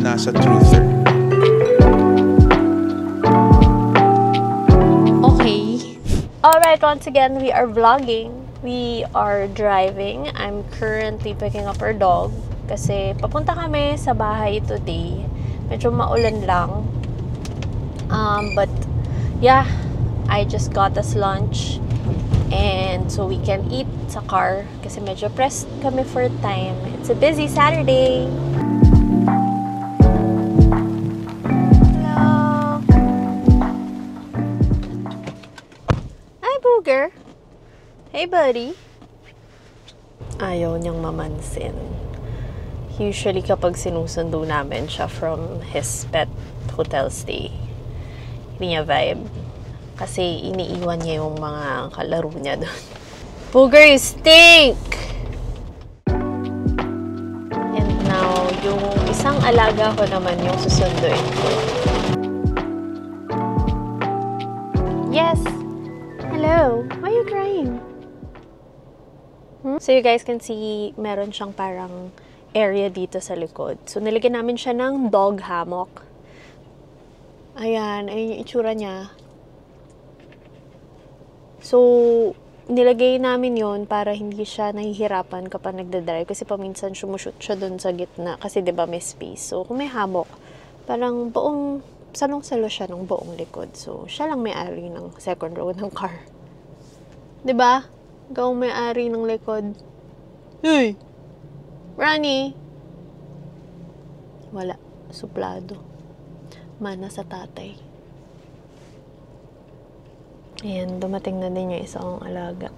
nasa truther. Okay. Alright, once again, we are vlogging. We are driving. I'm currently picking up our dog kasi papunta kami sa bahay today. Medyo maulan lang. But yeah, I just got us lunch and so we can eat sa car kasi medyo pressed kami for time. It's a busy Saturday. Hello. Hi, Booger. Hey, buddy. Ayaw niyang mamansin. Usually, kapag sinusundo namin siya from his pet hotel stay, hindi niya vibe. Kasi iniiwan niya yung mga kalaro niya doon. Booger, you stink! And now, yung isang alaga ko naman yung susunduin ko. Yes! Hello! Why are you crying? So you guys can see, meron siyang parang area dito sa likod. So nilagyan namin siya ng dog hammock. Ayan, ayun yung itsura niya. So, nilagay namin yon para hindi siya nahihirapan kapag nagdadrive. Kasi paminsan sumushoot siya dun sa gitna. Kasi diba may space. So, kung may hammock, parang buong, salong-salo siya ng buong likod. So, siya lang may-ari ng second row ng car. Diba? Ikaw may-ari ng likod. Hey! Rani! Wala. Suplado. Mana sa tatay. Ayan, dumating na din yung isang alaga.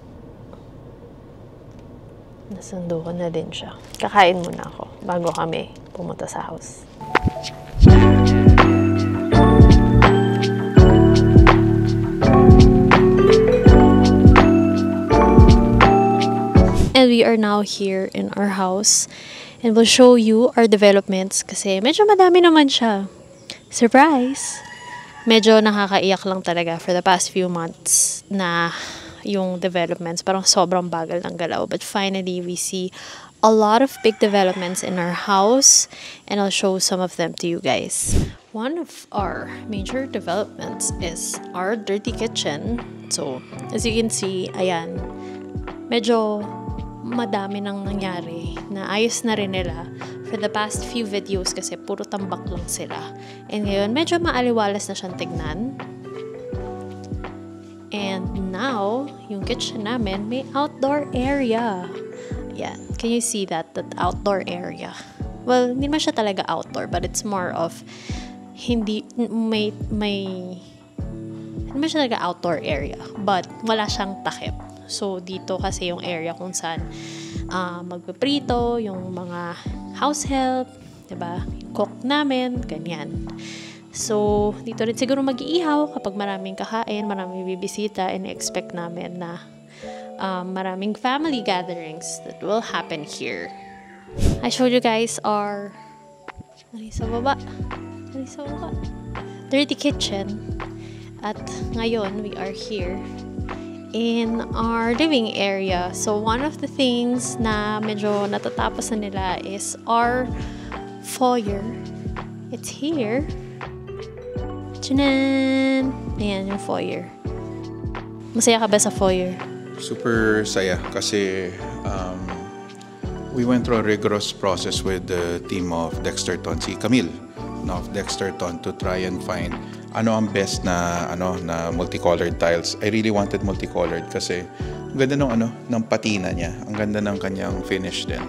Nasundo ko na din siya. Kakain muna ako bago kami pumunta sa house. And we are now here in our house. And we'll show you our developments kasi medyo madami naman siya. Surprise! Medyo nakakaiyak lang talaga for the past few months na yung developments. Parang sobrang bagal ng galaw. But finally, we see a lot of big developments in our house. And I'll show some of them to you guys. One of our major developments is our dirty kitchen. So, as you can see, ayan, medyo madami nang nangyari na ayos na rin nila for the past few videos kasi puro tambak lang sila. And ngayon, medyo maaliwalas na siyang tignan. And now, yung kitchen namin may outdoor area. Yeah, can you see that outdoor area? Well, hindi naman siya talaga outdoor, but it's more of hindi naman siya talaga outdoor area, but wala siyang takip. So, dito kasi yung area kung saan magpiprito, yung mga house help, diba? Yung cook namin, ganyan. So, dito rin siguro mag-iihaw kapag maraming kakain, maraming bibisita, and expect namin na maraming family gatherings that will happen here. I showed you guys our dirty kitchen. At ngayon, we are here in our living area. So, one of the things na medyo natatapos na nila is our foyer. It's here. Tchanan! Ayan yung foyer. Masaya ka ba sa foyer? Super saya kasi we went through a rigorous process with the team of Dexterton, si Camille of Dexterton, to try and find ano ang best na na multicolored tiles. I really wanted multicolored kasi ang ganda ng patina niya. Ang ganda ng kanyang finish din.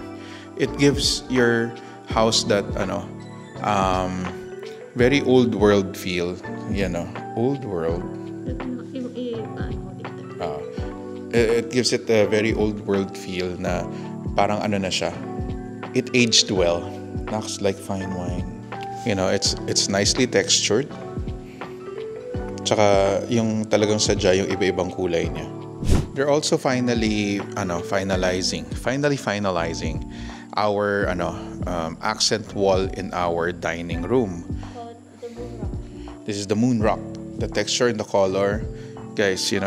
It gives your house that very old world feel, old world. It gives it a very old world feel na parang na siya. It aged well. Looks like fine wine. It's nicely textured. Tsaka yung talagang sadya yung iba-ibang kulay niya. They're also finally finalizing our accent wall in our dining room. This is the moon rock. The texture and the color, guys. The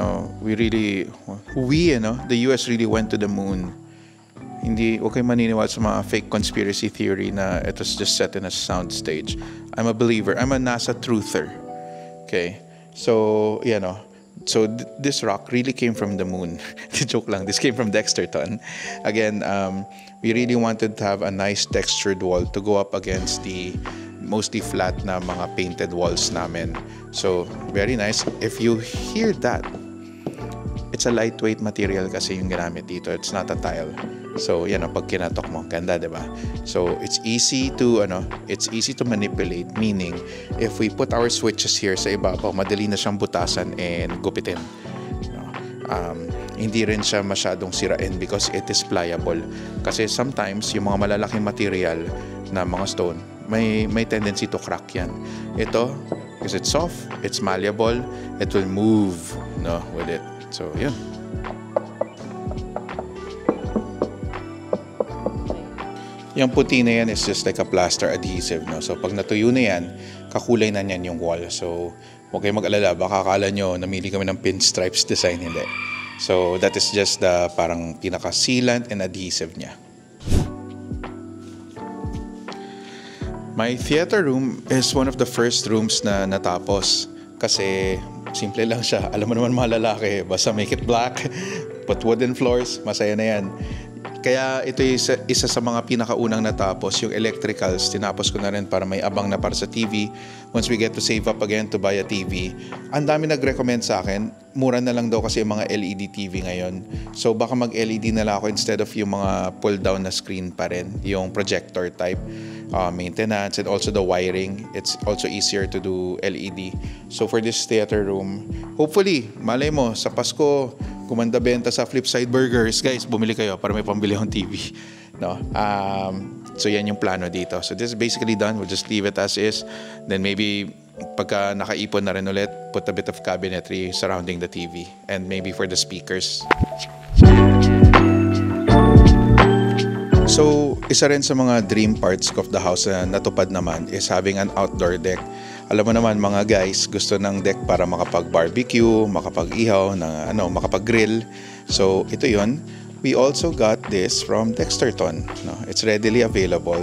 US really went to the moon. huwag kayong maniniwala sa mga fake conspiracy theory na it was just set in a sound stage. I'm a believer. I'm a NASA truther. Okay? So, this rock really came from the moon. Joke lang. This came from Dexterton. Again, we really wanted to have a nice textured wall to go up against the mostly flat na mga painted walls namin. So, very nice. If you hear that, it's a lightweight material kasi yung ginamit dito. It's not a tile. So, pag kinatok mo, ganda, diba? So, it's easy to manipulate. Meaning, if we put our switches here sa ibabaw, madali na siyang butasan and gupitin. Hindi rin siya masyadong sirain because it is pliable. Kasi sometimes, yung mga malalaking material na mga stone, may tendency to crack yan. Ito, because it's soft, it's malleable, it will move with it. So, yun. Yung puti na yan is just like a plaster adhesive, no? So, pag natuyo na yan, kakulay na yan yung wall. So, huwag kayong mag-alala. Baka akala nyo, namili kami ng pinstripes design. Hindi. So, that is just the parang pinaka-sealant and adhesive niya. My theater room is one of the first rooms na natapos. Kasi, simple lang siya. Alam mo naman mga lalaki, basta make it black, put wooden floors, masaya na yan. Kaya ito isa sa mga pinakaunang natapos. Yung electricals, tinapos ko na rin para may abang na para sa TV. Once we get to save up again to buy a TV, ang dami nag-recommend sa akin, mura na lang daw kasi yung mga LED TV ngayon. So baka mag-LED na lang ako instead of yung mga pull-down na screen pa rin, yung projector type. Maintenance and also the wiring, it's also easier to do LED. So for this theater room, hopefully, malay mo, sa Pasko, kumanda benta sa Flipside Burgers. Guys, bumili kayo para may pambili akong TV. No? So yan yung plano dito. So this is basically done. We'll just leave it as is. Then maybe pagka nakaipon na rin ulit, put a bit of cabinetry surrounding the TV. And maybe for the speakers. So, isa rin sa mga dream parts of the house na natupad naman is having an outdoor deck. Alam mo naman mga guys, gusto ng deck para makapag-barbecue, makapag-ihaw, makapag-grill. So, ito yun. We also got this from Dexterton. No? It's readily available.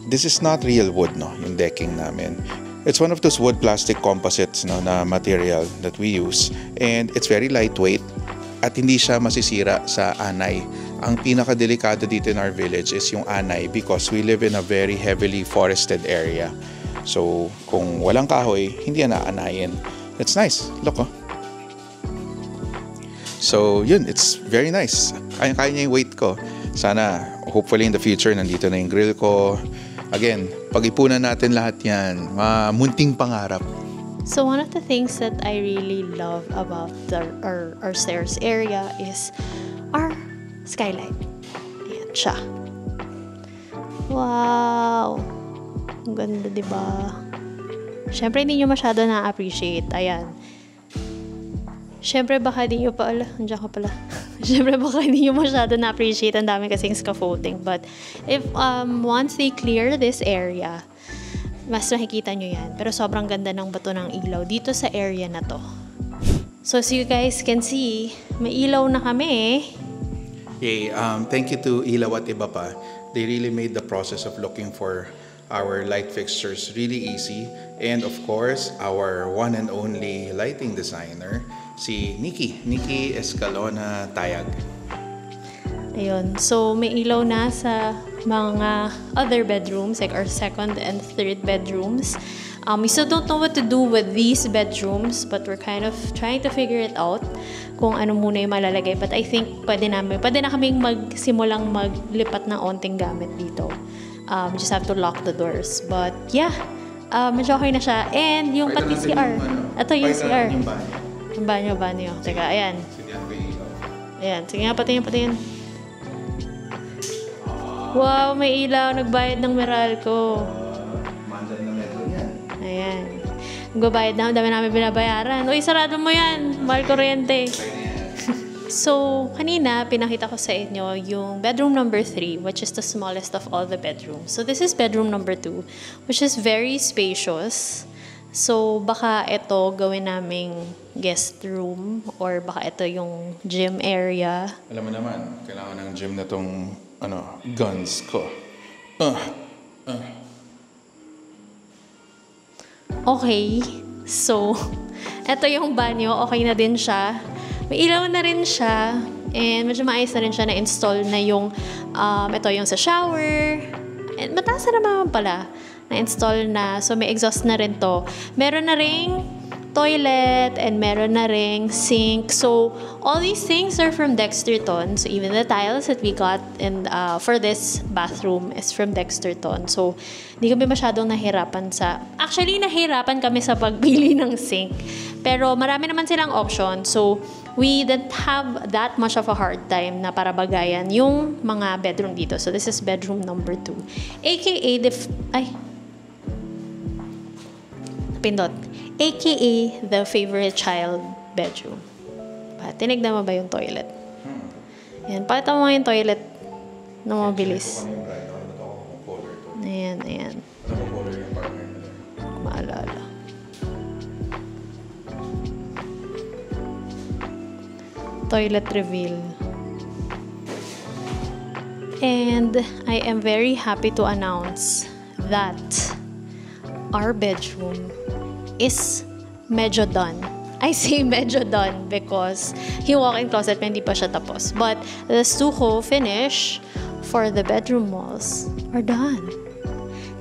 This is not real wood, no? Yung decking namin. It's one of those wood plastic composites na material that we use. And it's very lightweight at hindi siya masisira sa anay. Ang pinakadelikado dito in our village is yung anay because we live in a very heavily forested area. So, kung walang kahoy, hindi yan naanayin. That's nice. Look, oh. So, yun. It's very nice. Kaya-kaya niya yung weight ko. Sana, hopefully in the future, nandito na yung grill ko. Again, pag-ipunan natin lahat yan. Munting pangarap. So one of the things that I really love about our stairs area is our skylight. Ayan siya. Wow! Ang ganda, diba? Siyempre, hindi nyo masyado na-appreciate. Ayan. Siyempre, baka hindi nyo pa... Andiyan ka pala. Siyempre, baka hindi nyo masyado na-appreciate. Ang dami kasing scaffolding. But, if once they clear this area, mas makikita nyo yan. Pero sobrang ganda ng bato ng ilaw dito sa area na to. So, as you guys can see, may ilaw na kami. Hey, thank you to Ilaw at Iba Pa. They really made the process of looking for our light fixtures really easy. And of course, our one and only lighting designer, si Nikki Escalona Tayag. Ayun. So, may ilaw na sa mga other bedrooms, like our second and third bedrooms. We still don't know what to do with these bedrooms, but we're kind of trying to figure it out kung ano muna yung malalagay. But I think pwede na kaming magsimulang maglipat ng onting gamit dito. Just have to lock the doors. But yeah, medyo okay na siya. And yung pati CR. Ito yung CR. Yung banyo. Teka, ayan. Ayan, sige nga, patingin. Wow, may ilaw. Nagbayad ng Meralco. Mandal na metro yan. Ayan. Nagbabayad na. Dami namin binabayaran. Uy, sarado mo yan. Mahal kuryente. So, kanina, pinakita ko sa inyo yung bedroom number 3, which is the smallest of all the bedrooms. So, this is bedroom number 2, which is very spacious. So, baka ito gawin naming guest room or baka ito yung gym area. Alam mo naman, kailangan ng gym na tong guns ko. Okay. So, ito yung banyo. Okay na din siya. May ilaw na rin siya. And medyo maayos na rin siya na-install na yung, ito yung sa shower. And mataas na naman pala. Na-install na. So, may exhaust na rin to. Meron na ring toilet and meron na ring sink. So, all these things are from Dexterton. So, even the tiles that we got in, for this bathroom is from Dexterton. So, hindi kami masyadong nahirapan sa... Actually, nahirapan kami sa pagbili ng sink. Pero marami naman silang option. So, we didn't have that much of a hard time na para bagayan yung mga bedroom dito. So, this is bedroom number 2. AKA AKA the favorite child bedroom. Tinignan mo ba yung toilet? Yan, pakita mo yung toilet na mabilis. Ayan. Ano ba color yung partner nila? Maalala. Toilet reveal. And I am very happy to announce that our bedroom is medyo done. I say medyo done because yung walk-in closet hindi pa siya tapos. But the stucco finish for the bedroom walls are done.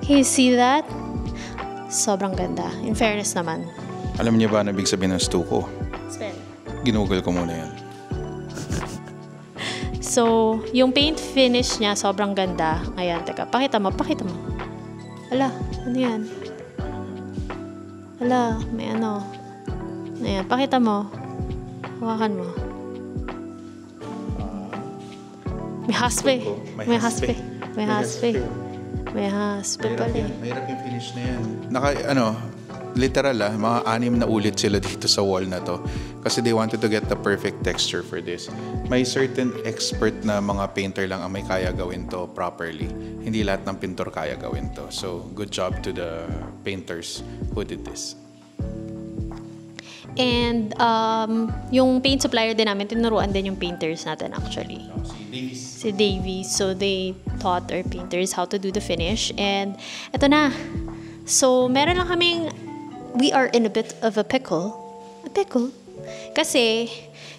Can you see that? Sobrang ganda. In fairness naman. Alam niyo ba na ibig sabihin ng stucco? Spell. Ginugol ko muna yan. So, yung paint finish niya sobrang ganda. Ayan, teka. Pakita mo. Ala, ano yan? Ala, may ano. Ayan, pakita mo. Hawakan mo. May haspe. May haspe pala eh. Mahirap yung finish na yan. Literal mga 6 na ulit sila dito sa wall na to. Kasi they wanted to get the perfect texture for this. May certain expert na mga painter lang ang may kaya gawin to properly. Hindi lahat ng pintor kaya gawin to. So, good job to the painters who did this. And yung paint supplier din namin, tinuruan din yung painters natin actually. Si Davies. So, they taught our painters how to do the finish. And eto na. So, meron lang we are in a bit of a pickle. A pickle? Kasi,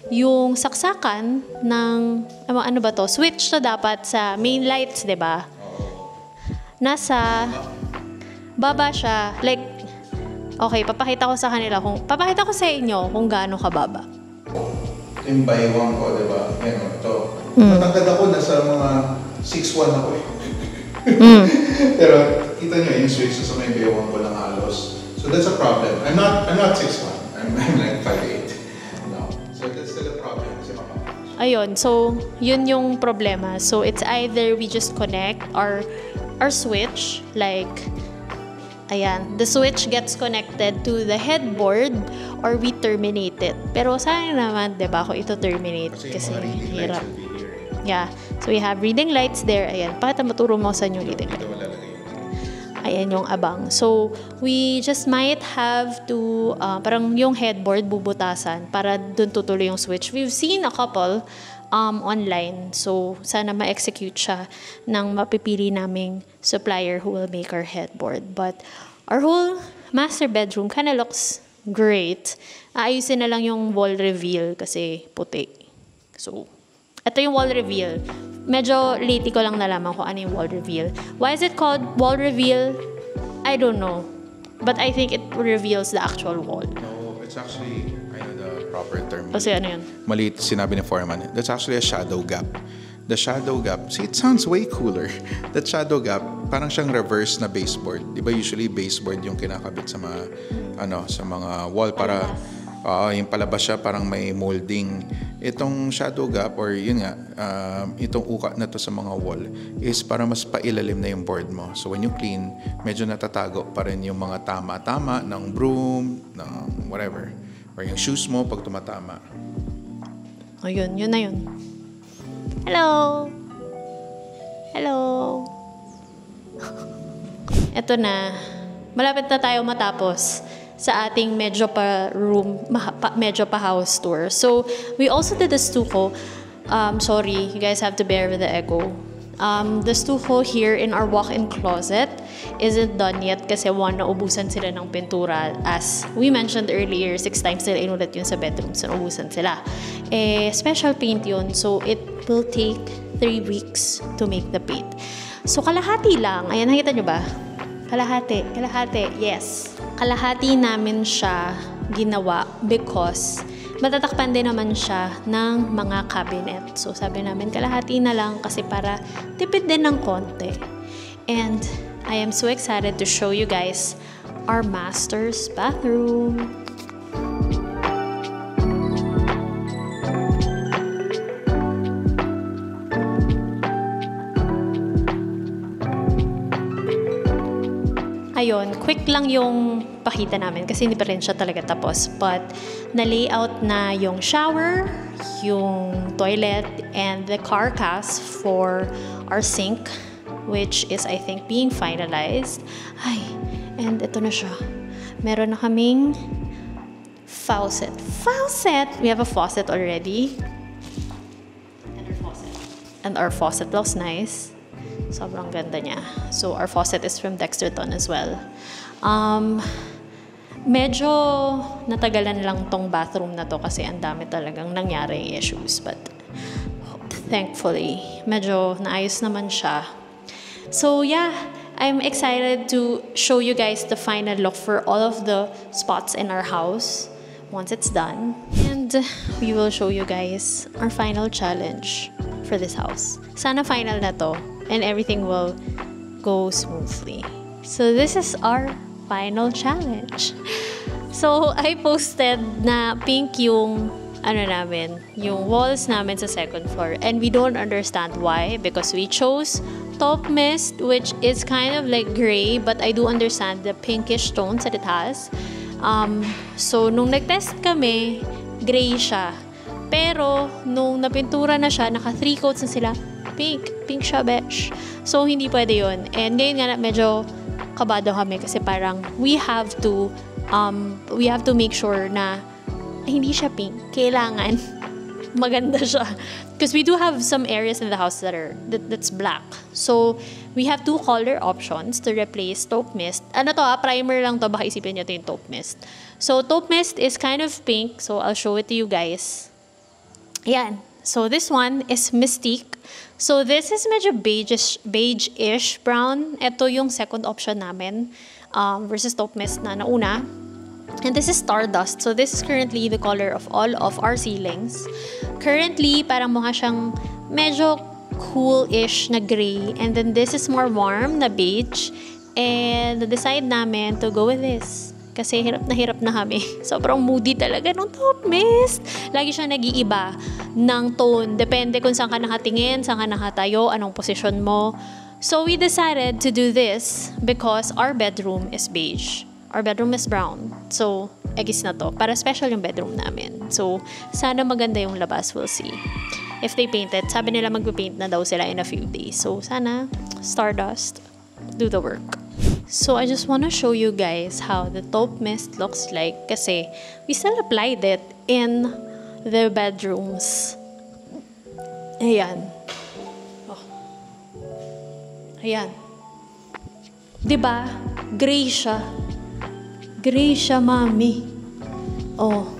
yung saksakan ng, ano ba to? Switch to dapat sa main lights, di ba? Nasa baba siya. Like, okay, papakita ko sa inyo kung gaano kababa. Yung baywang ko, di ba? Yan, ito. Matangkad ako, nasa mga 6'1" ako eh. Pero, kita nyo, yung switch sa may baywang ko lang halos. So that's a problem. I'm not 6'1". I'm like 5'8". No. So that's still a problem. Ayun, so yun yung problema. So it's either we just connect our switch, like, ayan, the switch gets connected to the headboard or we terminate it. Pero sayang naman, diba, kung ito terminate kasi hirap. Yeah, so we have reading lights there. Ayan, pakita maturo mo sa yung reading light. Ayan yung abang. So, we just might have to, parang yung headboard bubutasan para dun tutuloy yung switch. We've seen a couple online. So, sana ma-execute siya ng mapipili naming supplier who will make our headboard. But, our whole master bedroom kinda looks great. Ayusin na lang yung wall reveal kasi puti. So, ito yung wall reveal. Medyo lately ko lang nalaman kung ano yung wall reveal. Why is it called wall reveal? I don't know. But I think it reveals the actual wall. No, it's actually, I know the proper term. Kasi ano yun? Mali sinabi ni Foreman. That's actually a shadow gap. The shadow gap, see, it sounds way cooler. That shadow gap, parang siyang reverse na baseboard. Di ba usually baseboard yung kinakabit sa mga, sa mga wall para... yung palabas siya parang may molding. Itong shadow gap or yun nga, itong uka na to sa mga wall is para mas pailalim na yung board mo. So when you clean, medyo natatago pa rin yung mga tama-tama ng broom, ng whatever. Or yung shoes mo pag tumatama. O yun na yun. Hello! Hello! Eto na. Malapit na tayo matapos sa ating medyo pa room, medyo pa house tour. So, we also did the stucco. Sorry, you guys have to bear with the echo. The stucco here in our walk-in closet isn't done yet kasi naubusan sila ng pintura. As we mentioned earlier, 6 times nila inulit yun sa bedroom, so naubusan sila. Special paint yun, so it will take 3 weeks to make the paint. So kalahati lang, ayan, nakita nyo ba? Kalahati, yes. Kalahati namin siya ginawa because matatakpan din naman siya ng mga cabinet. So, sabi namin, kalahati na lang kasi para tipid din ng konti. And I am so excited to show you guys our master's bathroom. Ayun, quick lang yung pakita namin kasi hindi pa rin siya talaga tapos. But, na-layout na yung shower, yung toilet, and the carcass for our sink, which is, I think, being finalized. Ay, and ito na siya. Meron na kaming faucet. We have a faucet already. And our faucet looks nice. Sobrang ganda niya. So, our faucet is from Dexterton as well. Medyo natagalan lang tong bathroom na to kasi ang dami talagang nangyaring issues. But, thankfully, medyo naayos naman siya. So, yeah, I'm excited to show you guys the final look for all of the spots in our house once it's done. And we will show you guys our final challenge for this house. Sana final na to and everything will go smoothly. So this is our final challenge. So I posted na pink yung yung walls namin sa second floor, and we don't understand why because we chose top mist, which is kind of like gray, but I do understand the pinkish tones that it has. So nung nag-test kami, gray siya. Pero nung napintura na siya, naka 3 coats na sila, pink siya, besh. So, hindi pwede yun. And ngayon nga, medyo kabado kami kasi parang we have to make sure na hindi siya pink. Kailangan maganda siya. Because we do have some areas in the house that's black. So, we have 2 color options to replace taupe mist. Primer lang to, baka isipin nyo ito yung taupe mist. So, taupe mist is kind of pink. So, I'll show it to you guys. Ayan. So, this one is Mystique. So, this is medyo beige-ish brown. Ito yung second option namin versus taupe mist na nauna. And this is Stardust. So, this is currently the color of all of our ceilings. Currently, parang mukha siyang medyo cool-ish na gray. And then, this is more warm na beige. And, decide namin to go with this. Kasi hirap na kami. Sobrang moody talaga nung taupe mist. Lagi siya nag-iiba ng tone. Depende kung saan ka nakatingin, saan ka nakatayo, anong posisyon mo. So, we decided to do this because our bedroom is beige. Our bedroom is brown. So, egis na to. Para special yung bedroom namin. So, sana maganda yung labas. We'll see. If they paint it, sabi nila magpipaint na daw sila in a few days. So, sana Stardust do the work. So, I just want to show you guys how the taupe mist looks like kasi we still applied it in the bedrooms. Ayan. Oh. Ayan. Diba? Gray siya. Gray siya, mami. Oh.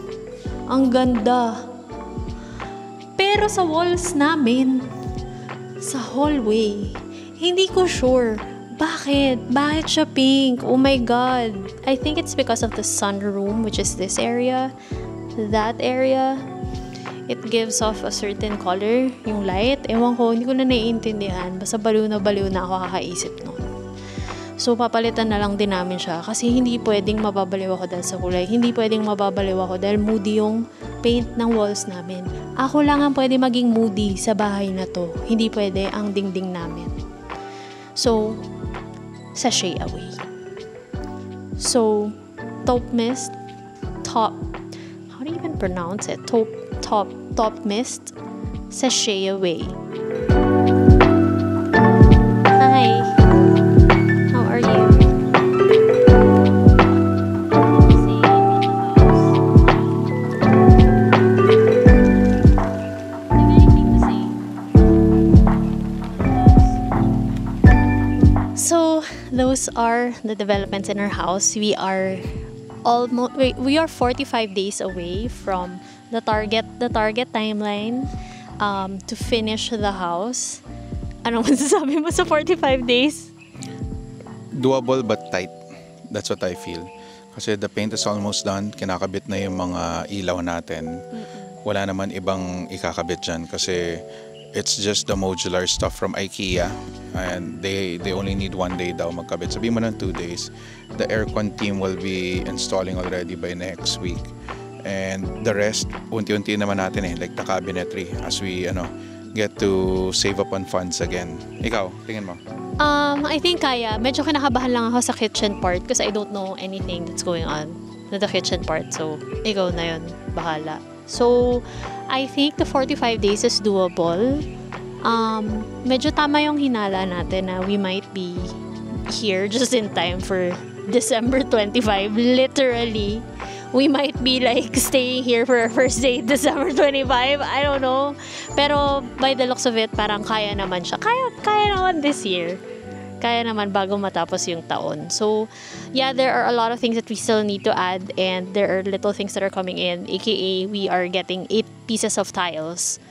Ang ganda. Pero sa walls namin, sa hallway, hindi ko sure. Bakit? Bakit siya pink? Oh my God. I think it's because of the sunroom, which is this area. That area. It gives off a certain color, yung light. Ewan ko, hindi ko na naiintindihan. Basta baliw na ako kakaisip nun. So, papalitan na lang din namin siya. Kasi hindi pwedeng mababaliw ako dahil sa kulay. Hindi pwedeng mababaliw ako dahil moody yung paint ng walls namin. Ako lang ang pwede maging moody sa bahay na to. Hindi pwede ang dingding namin. So, sashay away. So, taupe mist, how do you even pronounce it? Taupe mist, sashay away. Hi, how are you? Say those are the developments in our house. We are 45 days away from the target timeline to finish the house. Ano masasabi mo sa 45 days? Doable but tight. That's what I feel. Kasi the paint is almost done. Kinakabit na yung mga ilaw natin. Wala naman ibang ikakabit dyan kasi it's just the modular stuff from IKEA. And they only need 1 day daw magkabit. Sabihin mo ng 2 days. The aircon team will be installing already by next week. And the rest, unti-unti naman natin like the cabinetry as we get to save up on funds again. Ikaw, tingin mo? I think kaya. Medyo kinakabahan lang ako sa kitchen part because I don't know anything that's going on with the kitchen part. So, ikaw na yun. Bahala. So, I think the 45 days is doable. Medyo tama yung hinala natin na we might be here just in time for December 25. Literally. We might be like staying here for our first day December 25. I don't know. Pero by the looks of it, parang kaya naman siya. Kaya naman this year. Kaya naman bago matapos yung taon. So, yeah, there are a lot of things that we still need to add and there are little things that are coming in. AKA, we are getting 8 pieces of tiles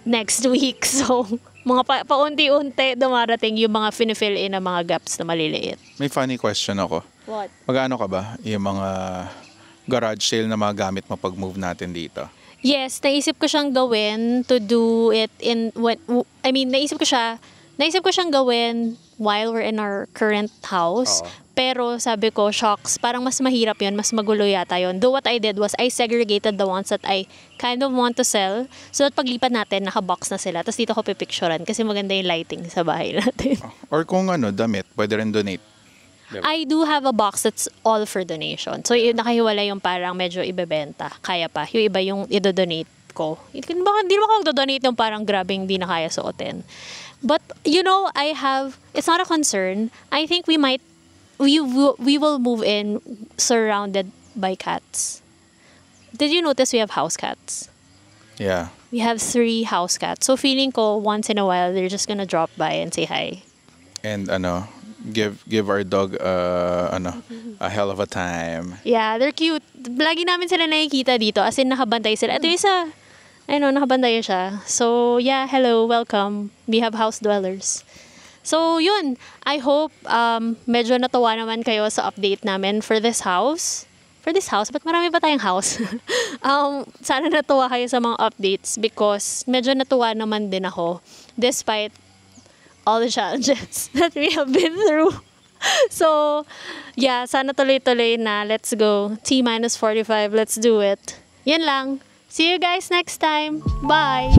next week. So, mga paunti-unti dumarating yung mga finifill in na mga gaps na maliliit. May funny question ako. What? Magkano ka ba yung mga garage sale na mga gamit mo pag-move natin dito? Yes, naisip ko siyang gawin to do it naisip ko siyang gawin while we're in our current house. Oo. Pero sabi ko, shocks, parang mas mahirap yun, mas magulo yata yun. Though what I did was I segregated the ones that I kind of want to sell so that paglipat natin, naka-box na sila. Tapos dito ko pipicturean kasi maganda yung lighting sa bahay natin. Or kung damit, pwede rin donate. Diba? I do have a box that's all for donation. So, yung nakahiwala yung parang medyo ibebenta. Kaya pa. Yung iba yung idodonate ko. Hindi naman ako magdodonate yung parang grabing di na kaya suotin. But, it's not a concern. I think we will move in surrounded by cats. Did you notice we have house cats? Yeah. We have 3 house cats. So, feeling ko once in a while, they're just gonna drop by and say hi. And give our dog a hell of a time. Yeah, they're cute. Lagi namin sila nakikita dito. As in, nakabantay sila. Ito yung isa. Nakabantay siya. So, yeah, hello, welcome. We have house dwellers. So, yun. I hope medyo natuwa naman kayo sa update namin for this house. For this house? Ba't marami pa tayong house? Sana natuwa kayo sa mga updates because medyo natuwa naman din ako despite all the challenges that we have been through. So, yeah, sana tuloy-tuloy na. Let's go. T-45, let's do it. Yan lang. See you guys next time. Bye!